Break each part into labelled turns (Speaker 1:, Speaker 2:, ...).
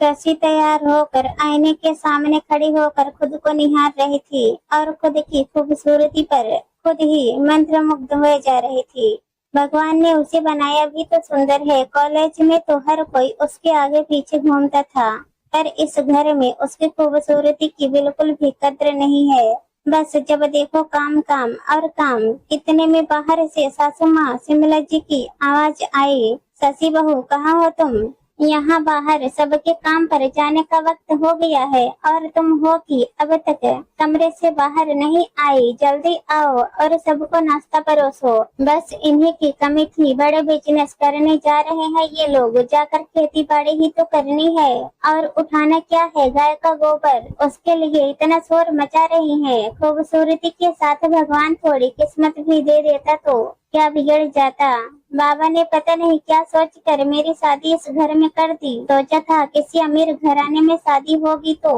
Speaker 1: शशि तैयार होकर आईने के सामने खड़ी होकर खुद को निहार रही थी और खुद की खूबसूरती पर खुद ही मंत्रमुग्ध हुए जा रही थी। भगवान ने उसे बनाया भी तो सुंदर है। कॉलेज में तो हर कोई उसके आगे पीछे घूमता था, पर इस घर में उसकी खूबसूरती की बिल्कुल भी कद्र नहीं है। बस जब देखो काम काम और काम। इतने में बाहर से सासू माँ शिमला जी की आवाज आई, शशि बहू कहाँ हो तुम? यहाँ बाहर सबके काम पर जाने का वक्त हो गया है और तुम हो कि अब तक कमरे से बाहर नहीं आई। जल्दी आओ और सबको नाश्ता परोसो। बस इन्हीं की कमी थी। बड़े बिजनेस करने जा रहे हैं ये लोग, जाकर खेती बाड़ी ही तो करनी है। और उठाना क्या है? गाय का गोबर। उसके लिए इतना शोर मचा रही है। खूबसूरती के साथ भगवान थोड़ी किस्मत भी दे देता तो क्या बिगड़ जाता। बाबा ने पता नहीं क्या सोच कर मेरी शादी इस घर में कर दी। सोचा था किसी अमीर घराने में शादी होगी तो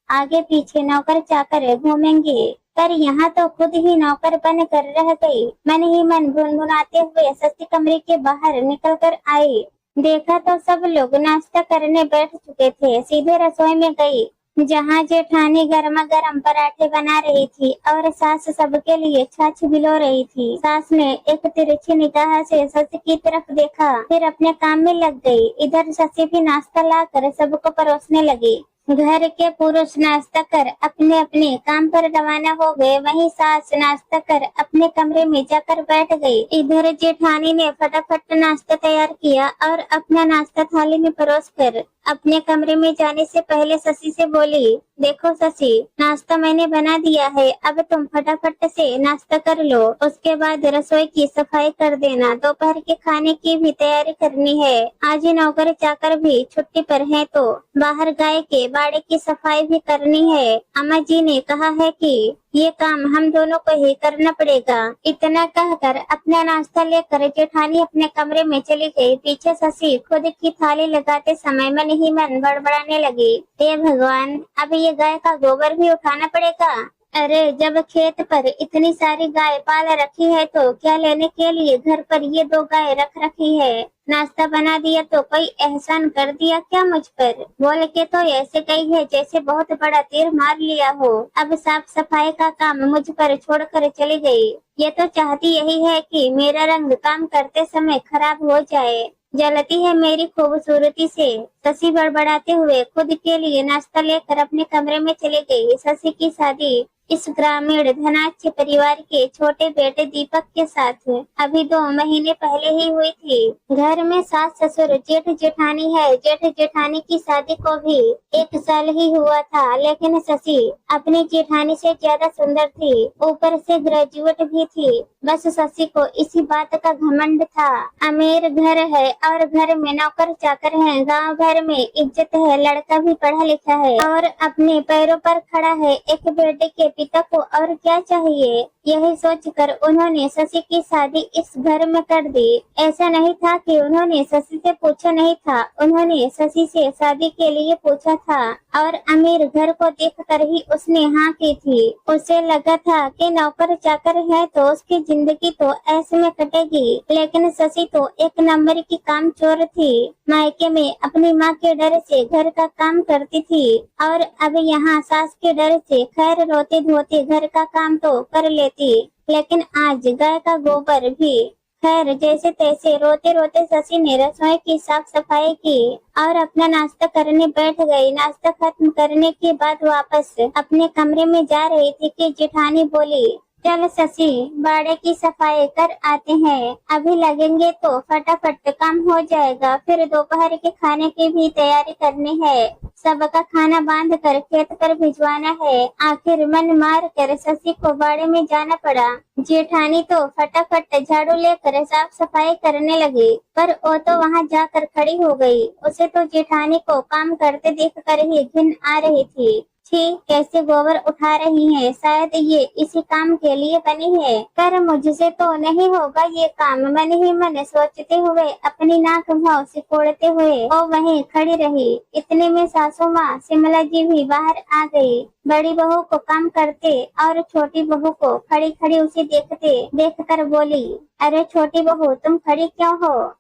Speaker 1: आगे पीछे नौकर चाकर घूमेंगे, पर यहाँ तो खुद ही नौकर बन कर रह गई। मन ही मन गुनगुनाते हुए शशि कमरे के बाहर निकल कर आई। देखा तो सब लोग नाश्ता करने बैठ चुके थे। सीधे रसोई में गई, जहाँ जेठानी गर्मा गर्म पराठे बना रही थी और सास सबके लिए छाछ भिगो रही थी। सास ने एक तिरछी निगाह से शशि की तरफ देखा, फिर अपने काम में लग गई। इधर शशि भी नाश्ता लाकर सबको परोसने लगी। घर के पुरुष नाश्ता कर अपने अपने काम पर रवाना हो गए। वहीं सास नाश्ता कर अपने कमरे में जाकर बैठ गई। इधर जेठानी ने फटाफट नाश्ता तैयार किया और अपना नाश्ता थाली में परोस कर अपने कमरे में जाने से पहले शशि से बोली, देखो शशि, नाश्ता मैंने बना दिया है, अब तुम फटाफट से नाश्ता कर लो। उसके बाद रसोई की सफाई कर देना। दोपहर के खाने की भी तैयारी करनी है। आज नौकर चाकर भी छुट्टी पर हैं तो बाहर गाय के बाड़े की सफाई भी करनी है। अम्मा जी ने कहा है कि ये काम हम दोनों को ही करना पड़ेगा। इतना कहकर अपना नाश्ता लेकर जेठानी अपने कमरे में चली गई। पीछे शशि खुद की थाली लगाते समय मन ही मन बड़बड़ाने लगी, हे भगवान, अब ये गाय का गोबर भी उठाना पड़ेगा। अरे जब खेत पर इतनी सारी गाय पाल रखी है तो क्या लेने के लिए घर पर ये 2 गाय रख रखी है। नाश्ता बना दिया तो कोई एहसान कर दिया क्या मुझ पर? बोल के तो ऐसे गई है जैसे बहुत बड़ा तीर मार लिया हो। अब साफ सफाई का काम मुझ पर छोड़कर चली गई। ये तो चाहती यही है कि मेरा रंग काम करते समय खराब हो जाए। जलती है मेरी खूबसूरती से। शशि बड़बड़ाते हुए खुद के लिए नाश्ता लेकर अपने कमरे में चली गई। शशि की शादी इस ग्रामीण धनाढ्य परिवार के छोटे बेटे दीपक के साथ अभी 2 महीने पहले ही हुई थी। घर में सास ससुर जेठ जेठानी है। जेठ जेठानी की शादी को भी 1 साल ही हुआ था, लेकिन शशि अपनी जेठानी से ज्यादा सुंदर थी, ऊपर से ग्रेजुएट भी थी। बस शशि को इसी बात का घमंड था। अमीर घर है और घर में नौकर चाकर है, गांव भर में इज्जत है, लड़का भी पढ़ा लिखा है और अपने पैरों पर खड़ा है। एक बेटे के पिता को और क्या चाहिए? यही सोचकर उन्होंने शशि की शादी इस घर में कर दी। ऐसा नहीं था कि उन्होंने शशि से पूछा नहीं था, उन्होंने शशि से शादी के लिए पूछा था और अमीर घर को देखकर ही उसने हाँ की थी। उसे लगा था कि नौकर चाकर है तो उसकी जिंदगी तो ऐसे में कटेगी, लेकिन शशि तो 1 नंबर की कामचोर थी। मायके में अपनी माँ के डर से घर का काम करती थी और अब यहाँ सास के डर से खैर रोते धोते घर का काम तो कर लेती, लेकिन आज गाय का गोबर भी। खैर जैसे तैसे रोते रोते शशि ने रसोई की साफ सफाई की और अपना नाश्ता करने बैठ गई। नाश्ता खत्म करने के बाद वापस अपने कमरे में जा रही थी कि जेठानी बोली, चल शशि, बाड़े की सफाई कर आते हैं। अभी लगेंगे तो फटाफट काम हो जाएगा, फिर दोपहर के खाने की भी तैयारी करनी है। सबका खाना बांध कर खेत पर भिजवाना है। आखिर मन मार कर शशि को बाड़े में जाना पड़ा। जेठानी तो फटाफट झाड़ू लेकर साफ सफाई करने लगी, पर वो तो वहाँ जाकर खड़ी हो गई। उसे तो जेठानी को काम करते देखकर ही घिन आ रही थी। छी, कैसे गोबर उठा रही है, शायद ये इसी काम के लिए बनी है, पर मुझसे तो नहीं होगा ये काम। मन ही मन सोचते हुए अपनी नाक भाव सिकोड़ते हुए वो वहीं खड़ी रही। इतने में सासू माँ शिमला जी भी बाहर आ गई। बड़ी बहू को काम करते और छोटी बहू को खड़ी खड़ी उसे देखते देखकर बोली, अरे छोटी बहू, तुम खड़ी क्यों हो?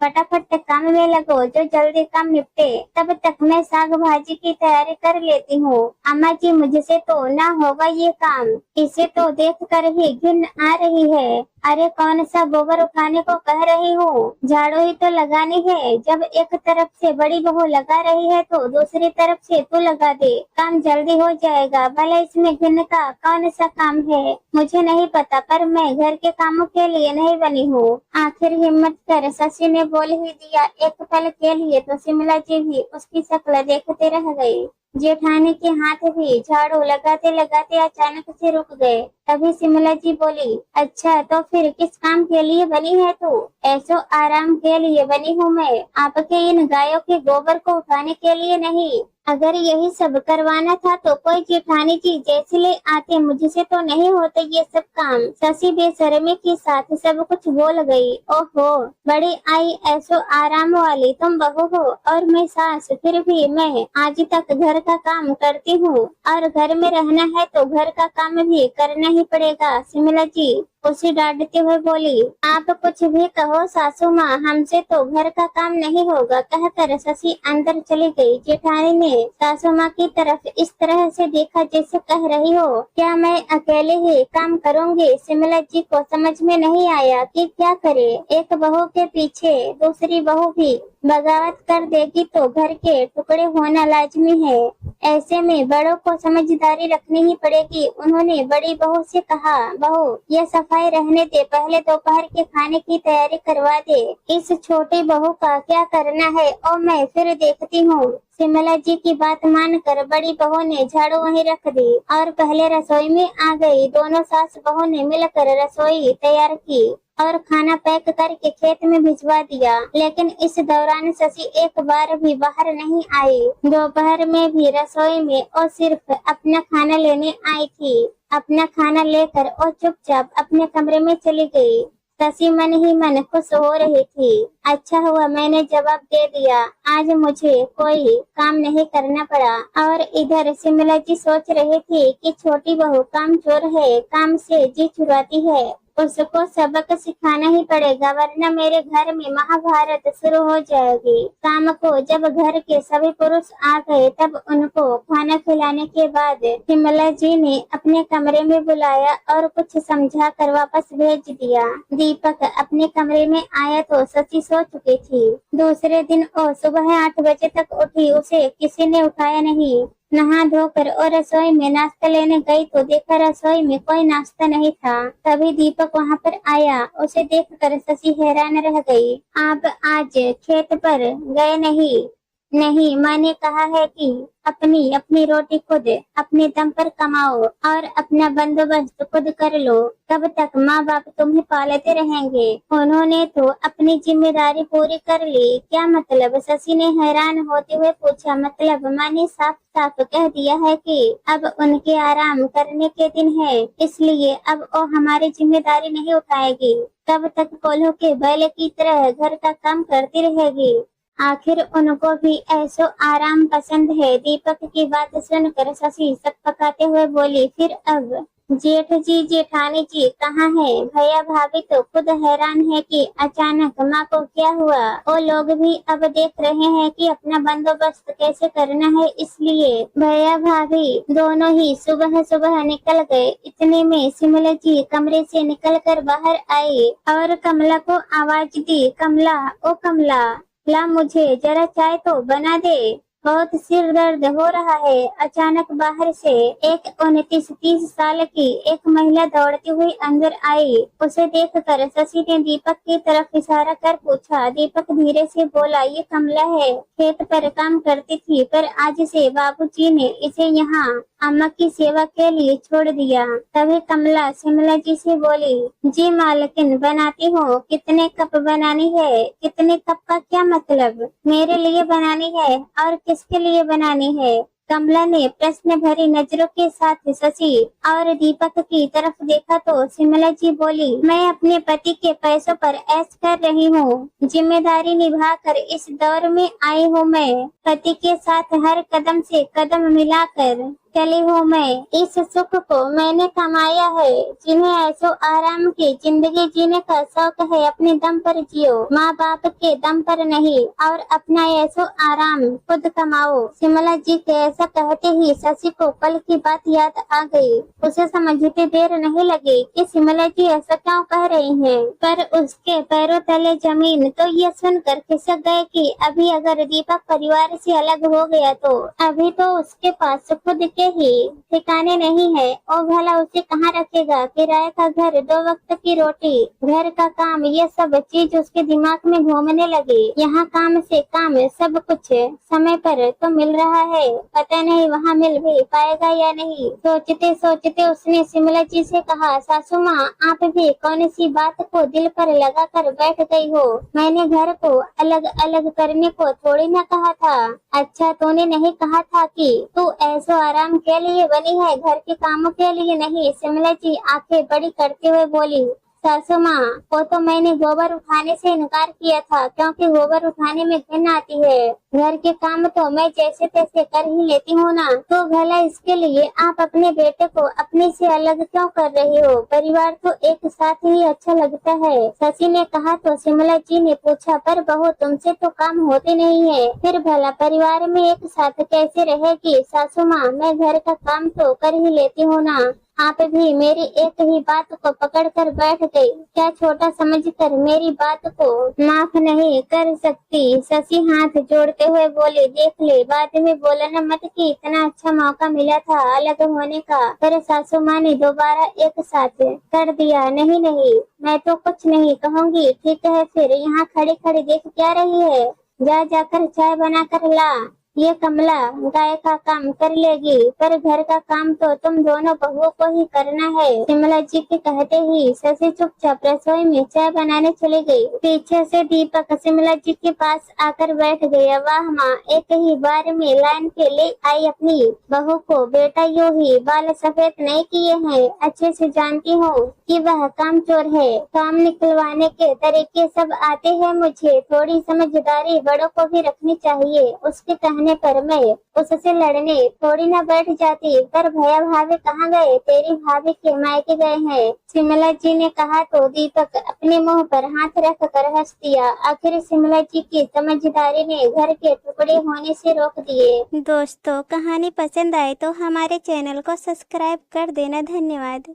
Speaker 1: फटाफट काम में लगो, जो जल्दी काम निपटे। तब तक मैं साग भाजी की तैयारी कर लेती हूँ। अम्मा जी, मुझसे तो ना होगा ये काम, इसे तो देख कर ही घिन आ रही है। अरे कौन सा गोबर उठाने को कह रही हूँ, झाड़ू ही तो लगानी है। जब एक तरफ से बड़ी बहू लगा रही है तो दूसरी तरफ से तू लगा दे, काम जल्दी हो जाएगा। भला इसमें घिन का कौन सा काम है, मुझे नहीं पता, पर मैं घर के कामों के लिए नहीं बनी हूँ। आखिर हिम्मत कर शशि ने बोल ही दिया। एक पल के लिए तो शिमला जी भी उसकी शक्ल देखते रह गई। जेठानी के हाथ भी झाड़ू लगाते लगाते अचानक से रुक गए। तभी शिमला जी बोली, अच्छा तो फिर किस काम के लिए बनी है तू? ऐसो आराम के लिए बनी हूँ मैं, आपके इन गायों के गोबर को उठाने के लिए नहीं। अगर यही सब करवाना था तो कोई जेठानी जी जैसे ले आते, मुझसे तो नहीं होते ये सब काम। शशि बेशर्मी के साथ सब कुछ बोल गई। ओहो, बड़ी आई ऐसो आराम वाली तुम बहू हो और मैं सास, फिर भी मैं आज तक घर का काम करती हूँ, और घर में रहना है तो घर का काम भी करना ही पड़ेगा। शिमला जी उसे डांटते हुए बोली, आप कुछ भी कहो सासू माँ, हमसे तो घर का काम नहीं होगा, कहकर शशि अंदर चली गई। जेठानी ने सासू माँ की तरफ इस तरह से देखा जैसे कह रही हो, क्या मैं अकेले ही काम करूँगी? शिमला जी को समझ में नहीं आया कि क्या करे। एक बहू के पीछे दूसरी बहू भी बगावत कर देगी तो घर के टुकड़े होना लाजमी है। ऐसे में बड़ों को समझदारी रखनी ही पड़ेगी। उन्होंने बड़ी बहू से कहा, बहू ये सफाई रहने दे, पहले दोपहर के खाने की तैयारी करवा दे। इस छोटी बहू का क्या करना है और मैं फिर देखती हूँ। शिमला जी की बात मानकर बड़ी बहू ने झाड़ू वहीं रख दी और पहले रसोई में आ गई। दोनों सास बहू ने मिलकर रसोई तैयार की और खाना पैक करके खेत में भिजवा दिया। लेकिन इस दौरान शशि एक बार भी बाहर नहीं आई। दोपहर में भी रसोई में और सिर्फ अपना खाना लेने आई थी। अपना खाना लेकर और चुपचाप अपने कमरे में चली गई। शशि मन ही मन खुश हो रही थी। अच्छा हुआ मैंने जवाब दे दिया, आज मुझे कोई काम नहीं करना पड़ा। और इधर शिमला जी सोच रही थी कि छोटी बहू काम चोर है, काम से जी चुराती है, उसको सबक सिखाना ही पड़ेगा, वरना मेरे घर में महाभारत शुरू हो जाएगी। शाम को जब घर के सभी पुरुष आ गए तब उनको खाना खिलाने के बाद शिमला जी ने अपने कमरे में बुलाया और कुछ समझा कर वापस भेज दिया। दीपक अपने कमरे में आया तो शशि सो चुकी थी। दूसरे दिन वो सुबह 8 बजे तक उठी, उसे किसी ने उठाया नहीं। नहा धोकर और रसोई में नाश्ता लेने गई तो देखा रसोई में कोई नाश्ता नहीं था। तभी दीपक वहां पर आया। उसे देखकर शशि हैरान रह गई। आप आज खेत पर गए नहीं? नहीं, मैंने कहा है कि अपनी रोटी खुद अपने दम पर कमाओ और अपना बंदोबस्त खुद कर लो, तब तक माँ बाप तुम्हें पालते रहेंगे। उन्होंने तो अपनी जिम्मेदारी पूरी कर ली। क्या मतलब? शशि ने हैरान होते हुए पूछा। मतलब मैंने साफ साफ कह दिया है कि अब उनके आराम करने के दिन है, इसलिए अब वो हमारी जिम्मेदारी नहीं उठाएगी। तब तक कोल्हू के बैल की तरह घर का काम करती रहेगी। आखिर उनको भी ऐसो आराम पसंद है। दीपक की बात सुनकर शशि सकपकाते हुए बोली, फिर अब जेठ जी जेठानी जी कहाँ है? भैया भाभी तो खुद हैरान है कि अचानक माँ को क्या हुआ। वो लोग भी अब देख रहे हैं कि अपना बंदोबस्त कैसे करना है, इसलिए भैया भाभी दोनों ही सुबह सुबह निकल गए। इतने में शिमला जी कमरे से निकलकर बाहर आई और कमला को आवाज दी, कमला, ओ कमला, ला मुझे जरा चाय तो बना दे, बहुत सिर दर्द हो रहा है। अचानक बाहर से एक 29-30 साल की एक महिला दौड़ती हुई अंदर आई। उसे देखकर शशि ने दीपक की तरफ इशारा कर पूछा। दीपक धीरे से बोला, ये कमला है, खेत पर काम करती थी, पर आज से बाबूजी ने इसे यहाँ अम्मा की सेवा के लिए छोड़ दिया। तभी कमला शिमला जी से बोली, जी मालकिन, बनाती हूँ। कितने कप बनानी है? कितने कप का क्या मतलब? मेरे लिए बनानी है और किसके लिए बनानी है? कमला ने प्रश्न भरी नजरों के साथ शशि और दीपक की तरफ देखा तो शिमला जी बोली, मैं अपने पति के पैसों पर ऐश कर रही हूँ, जिम्मेदारी निभाकर इस दौर में आई हूँ मैं। पति के साथ हर कदम से कदम मिलाकर चली हूँ मैं, इस सुख को मैंने कमाया है। जिन्हें ऐसो आराम की जिंदगी जीने का शौक है अपने दम पर जियो, माँ बाप के दम पर नहीं, और अपना ऐसो आराम खुद कमाओ। शिमला जी के ऐसा कहते ही शशि को कल की बात याद आ गई। उसे समझते देर नहीं लगी कि शिमला जी ऐसा क्यों कह रही हैं, पर उसके पैरों तले जमीन तो ये सुनकर खिसक गए कि अभी अगर दीपक परिवार से अलग हो गया तो अभी तो उसके पास खुद के ही ठिकाने नहीं है और भला उसे कहाँ रखेगा। किराए का घर, 2 वक्त की रोटी, घर का काम, ये सब चीज उसके दिमाग में घूमने लगी। यहाँ काम से काम सब कुछ समय पर तो मिल रहा है, पता नहीं वहाँ मिल भी पाएगा या नहीं। सोचते सोचते उसने शिमला जी से कहा, सासू माँ आप भी कौन सी बात को दिल पर लगा कर बैठ गई हो। मैंने घर को अलग अलग करने को थोड़ी ना कहा था। अच्छा तूने नहीं कहा था कि तू ऐसो आराम के लिए बनी है, घर के कामों के लिए नहीं। शिमला जी आंखें बड़ी करते हुए बोली, सासू माँ वो तो मैंने गोबर उठाने से इनकार किया था, क्योंकि गोबर उठाने में घिन आती है। घर के काम तो मैं जैसे तैसे कर ही लेती हूँ ना, तो भला इसके लिए आप अपने बेटे को अपने से अलग क्यों कर रही हो। परिवार तो एक साथ ही अच्छा लगता है। शशि ने कहा तो शिमला जी ने पूछा, पर बहू तुमसे तो काम होते नहीं है, फिर भला परिवार में एक साथ कैसे रहेगी। सासू माँ मैं घर का काम तो कर ही लेती हूँ ना, आप भी मेरी एक ही बात को पकड़ कर बैठ गई। क्या छोटा समझकर मेरी बात को माफ नहीं कर सकती। शशि हाथ जोड़ते हुए बोले, देख ले बाद में बोलना मत कि इतना अच्छा मौका मिला था अलग होने का, पर सासू माँ ने दोबारा एक साथ कर दिया। नहीं नहीं मैं तो कुछ नहीं कहूँगी। ठीक है फिर यहाँ खड़ी खड़ी देख क्या रही है, जा जाकर चाय बना कर ला। ये कमला गाय का काम कर लेगी, पर घर का काम तो तुम दोनों बहुओं को ही करना है। शिमला जी के कहते ही शशि चुपचाप रसोई में चाय बनाने चली गई। पीछे से दीपक शिमला जी के पास आकर बैठ गया। वाह माँ, एक ही बार में लाइन पे ले आई अपनी बहू को। बेटा यूं ही बाल सफेद नहीं किए हैं, अच्छे से जानती हूँ कि वह कामचोर है। काम निकलवाने के तरीके सब आते हैं मुझे। थोड़ी समझदारी बड़ों को भी रखनी चाहिए। उसके कहने पर मैं उससे लड़ने थोड़ी ना बैठ जाती। पर भैया भाभी कहाँ गए। तेरी भाभी के मायके गए हैं, शिमला जी ने कहा तो दीपक अपने मुंह पर हाथ रख कर हंस दिया। आखिर शिमला जी की समझदारी ने घर के टुकड़े होने से रोक दिए। दोस्तों कहानी पसंद आए तो हमारे चैनल को सब्सक्राइब कर देना। धन्यवाद।